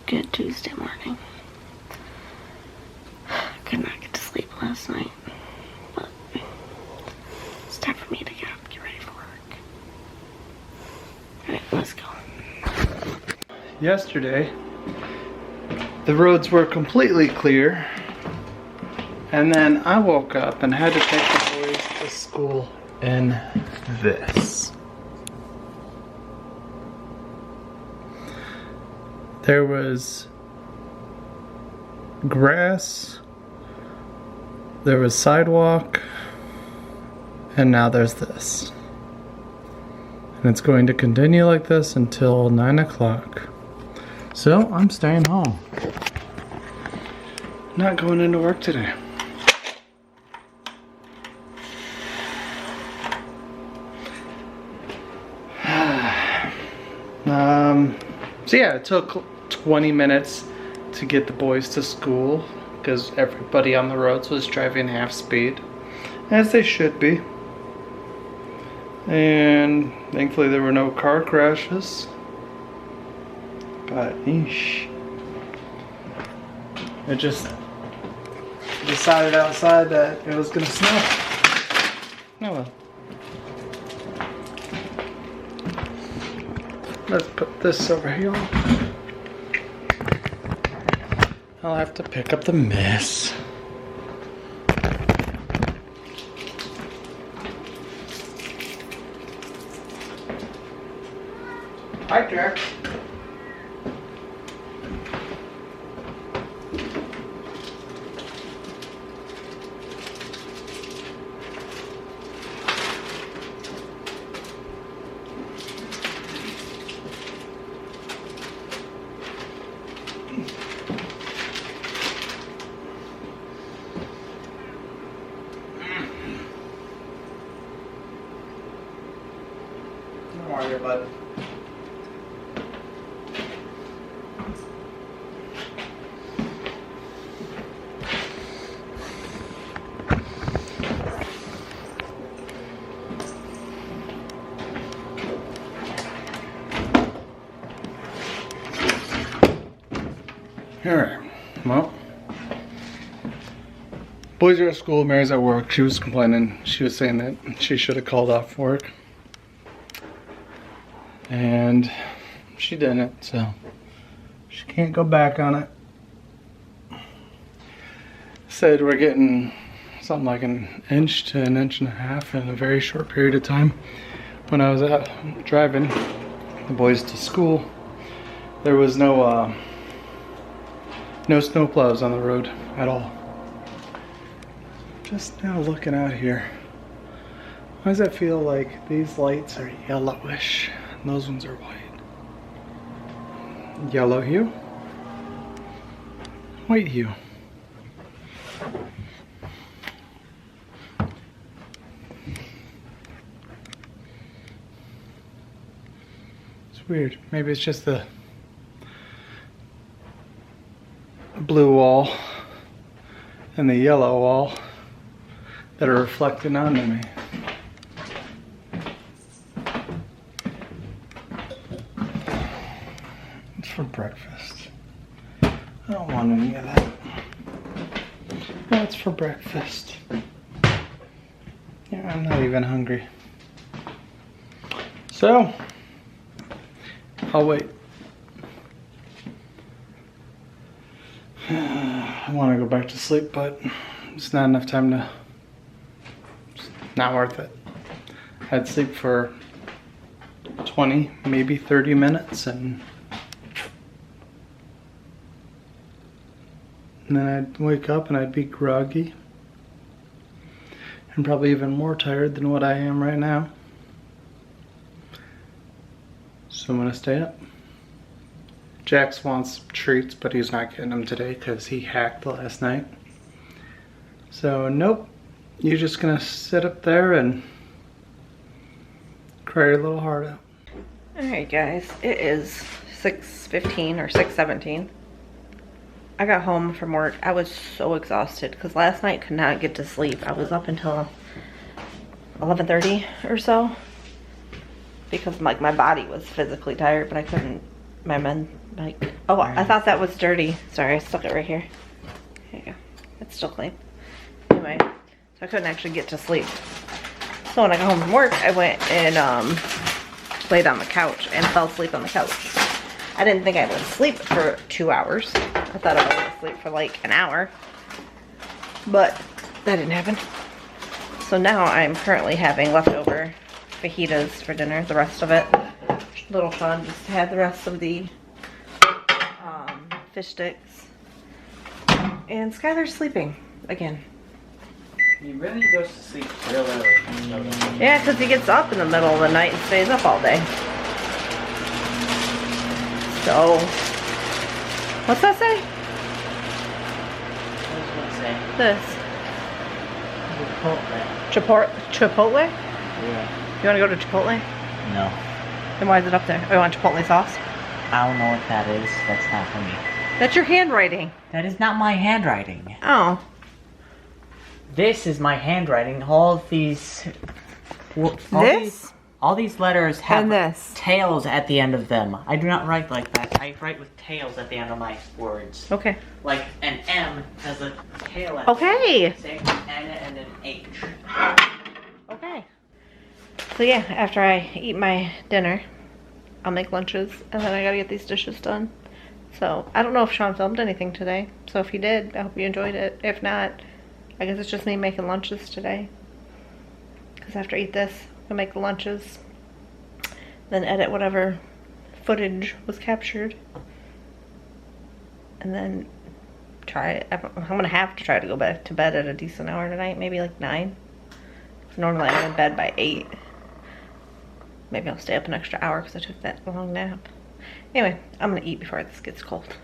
Good Tuesday morning. Could not get to sleep last night, but it's time for me to get up, get ready for work. Alright, let's go. Yesterday, the roads were completely clear, and then I woke up and had to take the boys to school in this. There was grass, there was sidewalk, and now there's this. And it's going to continue like this until 9 o'clock. So I'm staying home. Not going into work today. So yeah, it took 20 minutes to get the boys to school because everybody on the roads was driving half speed, as they should be. And thankfully there were no car crashes. But eesh. It just decided outside that it was gonna snow. Oh well. Let's put this over here. I'll have to pick up the mess. Hi, Jack. How are you, bud? Alright, well, boys are at school, Mary's at work. She was complaining, she was saying that she should have called off work. And she didn't, so she can't go back on it. Said we're getting something like an inch to an inch and a half in a very short period of time. When I was out driving the boys to school, there was no snow plows on the road at all. Just now looking out here, why does it feel like these lights are yellowish and those ones are white? Yellow hue, white hue. It's weird. Maybe it's just the blue wall and the yellow wall that are reflecting onto me. It's for breakfast. I don't want any of that. No, it's for breakfast. Yeah, I'm not even hungry. So, I'll wait. I want to go back to sleep, but it's not enough time to. It's not worth it. I'd sleep for 20, maybe 30 minutes, and then I'd wake up and I'd be groggy and probably even more tired than what I am right now. So I'm gonna stay up. Jax wants treats, but he's not getting them today because he hacked last night. So nope, you're just gonna sit up there and cry your little heart out. Alright guys, it is 6:15 or 6:17. I got home from work. I was so exhausted because last night could not get to sleep. I was up until 11:30 or so because like my body was physically tired, but I couldn't my men like. Oh, I thought that was dirty. Sorry, I stuck it right here. There you go. It's still clean. Anyway, so I couldn't actually get to sleep. So when I got home from work, I went and laid on the couch and fell asleep on the couch. I didn't think I would sleep for 2 hours. I thought I would sleep for like an hour, but that didn't happen. So now I'm currently having leftover fajitas for dinner, the rest of it. Little fun just to have the rest of the fish sticks. And Skylar's sleeping again. He really goes to sleep real early. Yeah, because he gets up in the middle of the night and stays up all day. So, what's that say? What was I say? This. Chipotle? Yeah. You want to go to Chipotle? No. Then why is it up there? Oh, you want Chipotle sauce? I don't know what that is. That's not for me. That's your handwriting. That is not my handwriting. Oh. This is my handwriting. All these letters have And this. tails at the end of them. I do not write like that. I write with tails at the end of my words. Okay. Like an M has a tail at Okay. the end. Same with N and an H. Okay. So yeah, after I eat my dinner, I'll make lunches, and then I gotta get these dishes done. So, I don't know if Sean filmed anything today. So if he did, I hope you enjoyed it. If not, I guess it's just me making lunches today. Because after I eat this, I'll make the lunches. Then edit whatever footage was captured. And then I'm gonna have to try to go back to bed at a decent hour tonight. Maybe like 9. Because normally I'm in bed by 8. Maybe I'll stay up an extra hour because I took that long nap. Anyway, I'm gonna eat before this gets cold.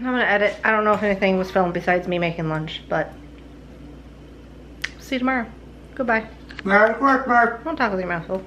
I'm gonna edit. I don't know if anything was filmed besides me making lunch, but see you tomorrow. Goodbye. Merry Christmas. Don't talk with your mouth full.